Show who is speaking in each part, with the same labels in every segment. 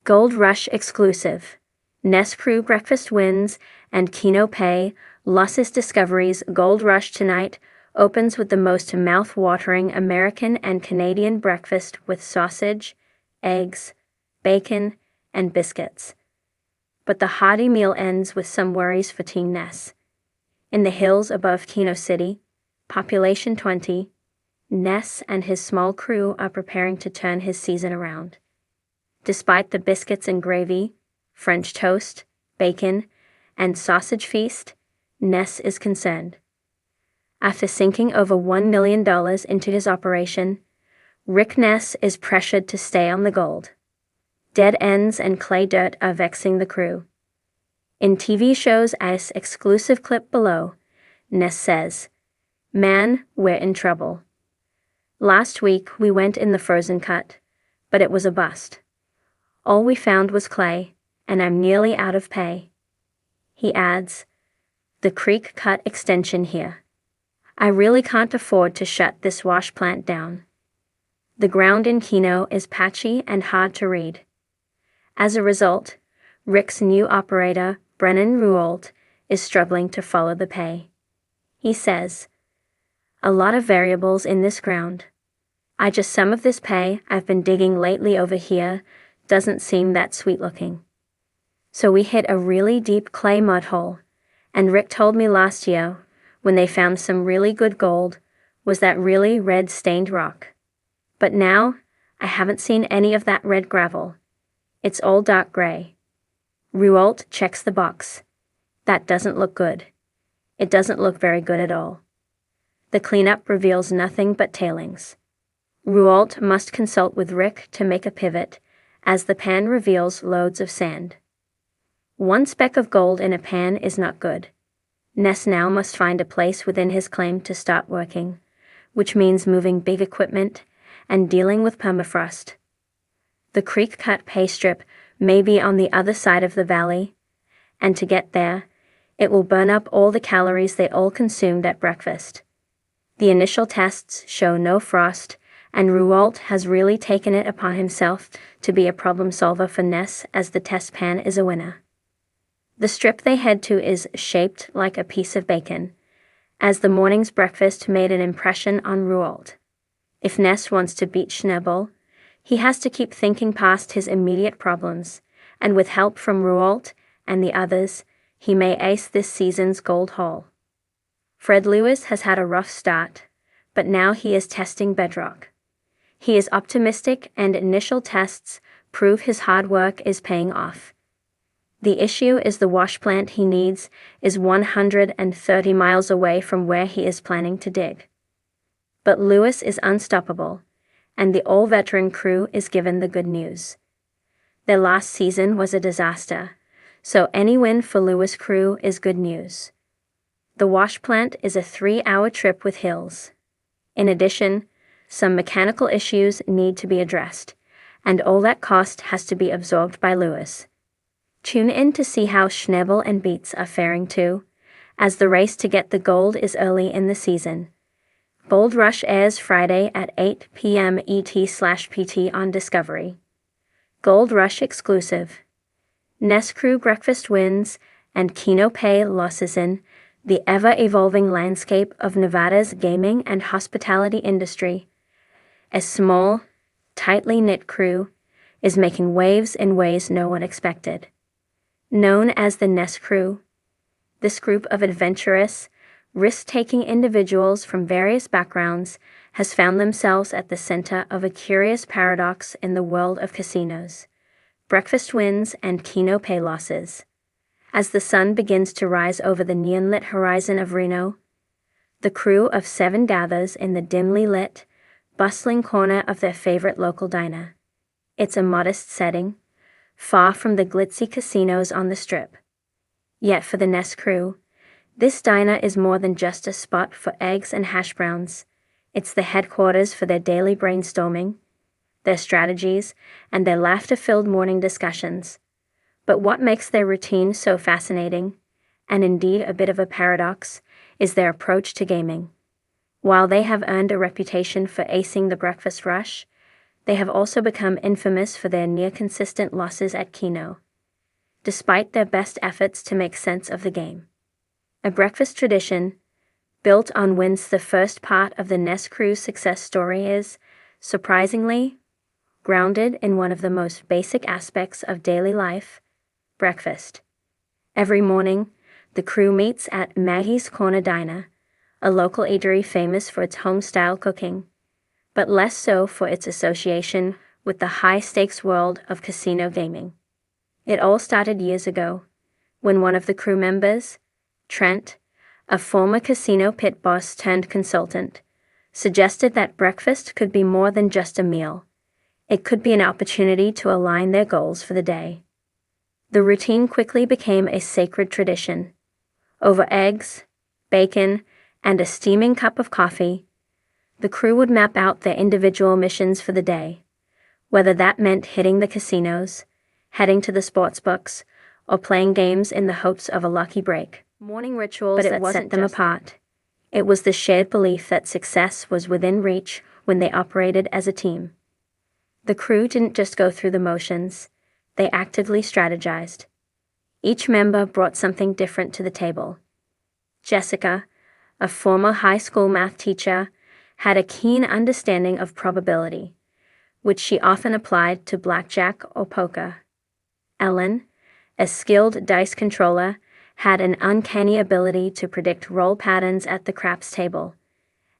Speaker 1: Gold Rush exclusive. Ness crew breakfast wins and Keno pay losses discoveries. Gold Rush tonight opens with the most mouth-watering American and Canadian breakfast with sausage, eggs, bacon, and biscuits. But the hearty meal ends with some worries for Team Ness. In the hills above Keno City, population 20, Ness and his small crew are preparing to turn his season around. Despite the biscuits and gravy, French toast, bacon, and sausage feast, Ness is concerned. After sinking over $1 million into his operation, Rick Ness is pressured to stay on the gold. Dead ends and clay dirt are vexing the crew. In TV shows as exclusive clip below, Ness says, "Man, we're in trouble. Last week we went in the frozen cut, but it was a bust. All we found was clay, and I'm nearly out of pay." He adds, "The creek cut extension here. I really can't afford to shut this wash plant down. The ground in Keno is patchy and hard to read." As a result, Rick's new operator, Brennan Ruolt, is struggling to follow the pay. He says, "A lot of variables in this ground. Some of this pay I've been digging lately over here doesn't seem that sweet looking. So we hit a really deep clay mud hole, and Rick told me last year, when they found some really good gold, was that really red stained rock. But now, I haven't seen any of that red gravel. It's all dark gray." Ruolt checks the box. That doesn't look good. It doesn't look very good at all. The cleanup reveals nothing but tailings. Ruolt must consult with Rick to make a pivot, as the pan reveals loads of sand. One speck of gold in a pan is not good. Ness now must find a place within his claim to start working, which means moving big equipment and dealing with permafrost. The creek cut pay strip may be on the other side of the valley, and to get there, it will burn up all the calories they all consumed at breakfast. The initial tests show no frost, and Ruolt has really taken it upon himself to be a problem solver for Ness, as the test pan is a winner. The strip they head to is shaped like a piece of bacon, as the morning's breakfast made an impression on Ruolt. If Ness wants to beat Schnabel, he has to keep thinking past his immediate problems, and with help from Ruolt and the others, he may ace this season's gold haul. Fred Lewis has had a rough start, but now he is testing bedrock. He is optimistic, and initial tests prove his hard work is paying off. The issue is the wash plant he needs is 130 miles away from where he is planning to dig. But Lewis is unstoppable, and the all-veteran crew is given the good news. Their last season was a disaster, so any win for Lewis' crew is good news. The wash plant is a 3-hour trip with hills. In addition, some mechanical issues need to be addressed, and all that cost has to be absorbed by Lewis. Tune in to see how Schnabel and Beats are faring too, as the race to get the gold is early in the season. Gold Rush airs Friday at 8 p.m. ET/PT on Discovery. Gold Rush exclusive. Ness crew breakfast wins and Keno pay losses in the ever-evolving landscape of Nevada's gaming and hospitality industry. A small, tightly knit crew is making waves in ways no one expected. Known as the Ness crew, this group of adventurous, risk-taking individuals from various backgrounds has found themselves at the center of a curious paradox in the world of casinos: breakfast wins and Keno pay losses. As the sun begins to rise over the neon-lit horizon of Reno, the crew of 7 gathers in the dimly lit, bustling corner of their favorite local diner. It's a modest setting, far from the glitzy casinos on the Strip. Yet for the Ness crew, this diner is more than just a spot for eggs and hash browns. It's the headquarters for their daily brainstorming, their strategies, and their laughter-filled morning discussions. But what makes their routine so fascinating, and indeed a bit of a paradox, is their approach to gaming. While they have earned a reputation for acing the breakfast rush, They have also become infamous for their near-consistent losses at Keno, despite their best efforts to make sense of the game. A breakfast tradition, built on wins. The first part of the Ness crew's success story is, surprisingly, grounded in one of the most basic aspects of daily life, breakfast. Every morning, the crew meets at Maggie's Corner Diner, a local eatery famous for its home-style cooking, but less so for its association with the high-stakes world of casino gaming. It all started years ago, when one of the crew members, Trent, a former casino pit boss turned consultant, suggested that breakfast could be more than just a meal. It could be an opportunity to align their goals for the day. The routine quickly became a sacred tradition. Over eggs, bacon, and a steaming cup of coffee, the crew would map out their individual missions for the day, whether that meant hitting the casinos, heading to the sports books, or playing games in the hopes of a lucky break. Morning rituals that set them apart. It was the shared belief that success was within reach when they operated as a team. The crew didn't just go through the motions, they actively strategized. Each member brought something different to the table. Jessica, a former high school math teacher, had a keen understanding of probability, which she often applied to blackjack or poker. Ellen, a skilled dice controller, had an uncanny ability to predict roll patterns at the craps table.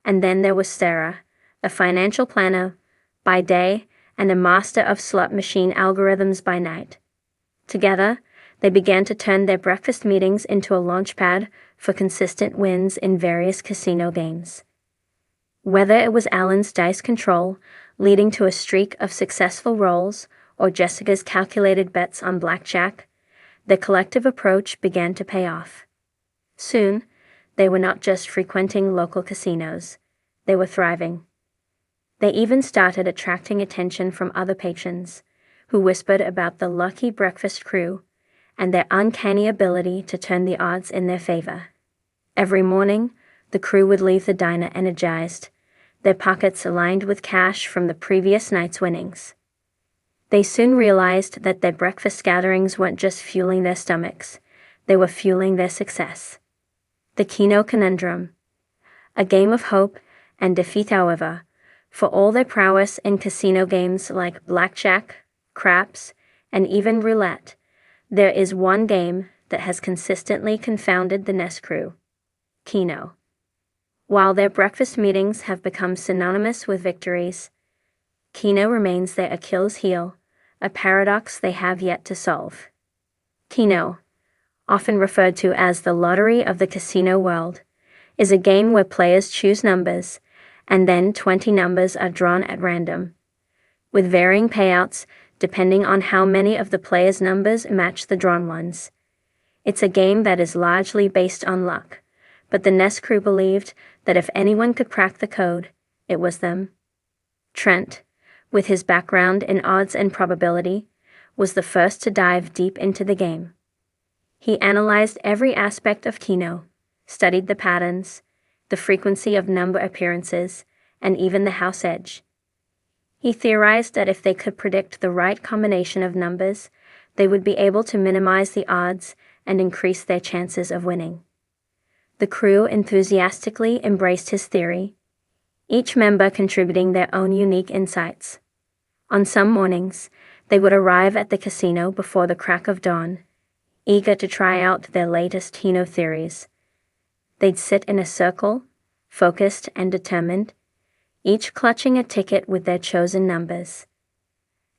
Speaker 1: And then there was Sarah, a financial planner by day and a master of slot machine algorithms by night. Together, they began to turn their breakfast meetings into a launchpad for consistent wins in various casino games. Whether it was Alan's dice control, leading to a streak of successful rolls, or Jessica's calculated bets on blackjack, the collective approach began to pay off. Soon, they were not just frequenting local casinos, they were thriving. They even started attracting attention from other patrons, who whispered about the lucky breakfast crew and their uncanny ability to turn the odds in their favor. Every morning, the crew would leave the diner energized, their pockets aligned with cash from the previous night's winnings. They soon realized that their breakfast gatherings weren't just fueling their stomachs, they were fueling their success. The Keno conundrum. A game of hope and defeat. However, for all their prowess in casino games like blackjack, craps, and even roulette, there is one game that has consistently confounded the Ness crew: Keno. While their breakfast meetings have become synonymous with victories, Keno remains their Achilles heel, a paradox they have yet to solve. Keno, often referred to as the lottery of the casino world, is a game where players choose numbers, and then 20 numbers are drawn at random, with varying payouts depending on how many of the players' numbers match the drawn ones. It's a game that is largely based on luck, but the Ness crew believed that if anyone could crack the code, it was them. Trent, with his background in odds and probability, was the first to dive deep into the game. He analyzed every aspect of Keno, studied the patterns, the frequency of number appearances, and even the house edge. He theorized that if they could predict the right combination of numbers, they would be able to minimize the odds and increase their chances of winning. The crew enthusiastically embraced his theory, each member contributing their own unique insights. On some mornings, they would arrive at the casino before the crack of dawn, eager to try out their latest Keno theories. They'd sit in a circle, focused and determined, each clutching a ticket with their chosen numbers.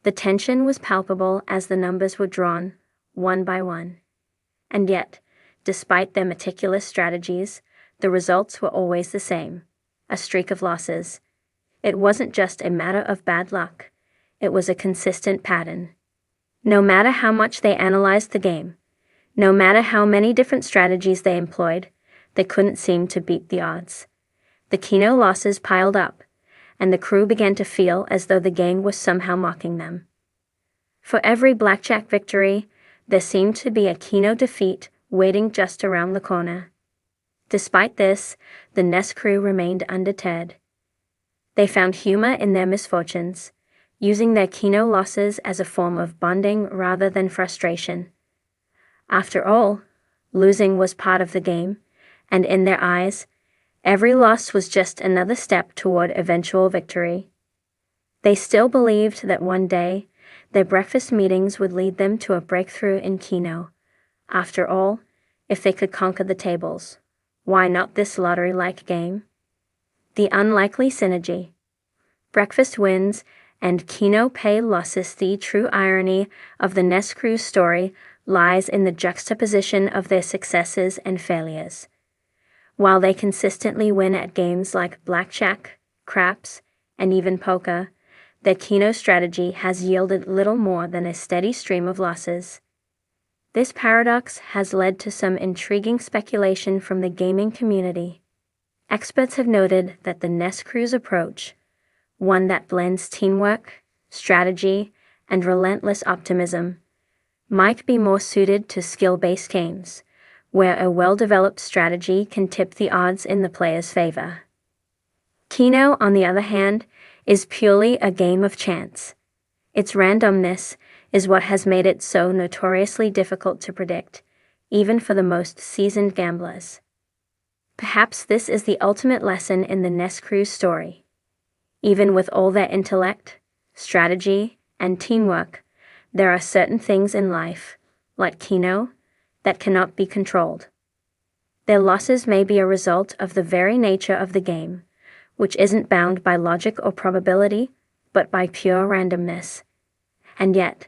Speaker 1: The tension was palpable as the numbers were drawn, one by one. And yet, despite their meticulous strategies, the results were always the same: a streak of losses. It wasn't just a matter of bad luck, it was a consistent pattern. No matter how much they analyzed the game, no matter how many different strategies they employed, they couldn't seem to beat the odds. The Keno losses piled up, and the crew began to feel as though the game was somehow mocking them. For every blackjack victory, there seemed to be a Keno defeat waiting just around the corner. Despite this, the Ness crew remained undeterred. They found humor in their misfortunes, using their Keno losses as a form of bonding rather than frustration. After all, losing was part of the game, and in their eyes, every loss was just another step toward eventual victory. They still believed that one day, their breakfast meetings would lead them to a breakthrough in Keno. After all, if they could conquer the tables, why not this lottery-like game? The unlikely synergy. Breakfast wins and Keno pay losses. The true irony of the Ness crew's story lies in the juxtaposition of their successes and failures. While they consistently win at games like blackjack, craps, and even poker, their Keno strategy has yielded little more than a steady stream of losses. This paradox has led to some intriguing speculation from the gaming community. Experts have noted that the Ness crew's approach, one that blends teamwork, strategy, and relentless optimism, might be more suited to skill-based games, where a well-developed strategy can tip the odds in the player's favor. Keno, on the other hand, is purely a game of chance. Its randomness is what has made it so notoriously difficult to predict, even for the most seasoned gamblers. Perhaps this is the ultimate lesson in the Ness crew's story. Even with all their intellect, strategy, and teamwork, there are certain things in life, like Keno, that cannot be controlled. Their losses may be a result of the very nature of the game, which isn't bound by logic or probability, but by pure randomness. And yet,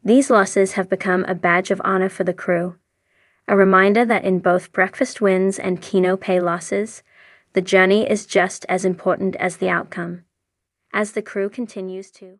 Speaker 1: these losses have become a badge of honor for the crew, a reminder that in both breakfast wins and Keno pay losses, the journey is just as important as the outcome. As the crew continues to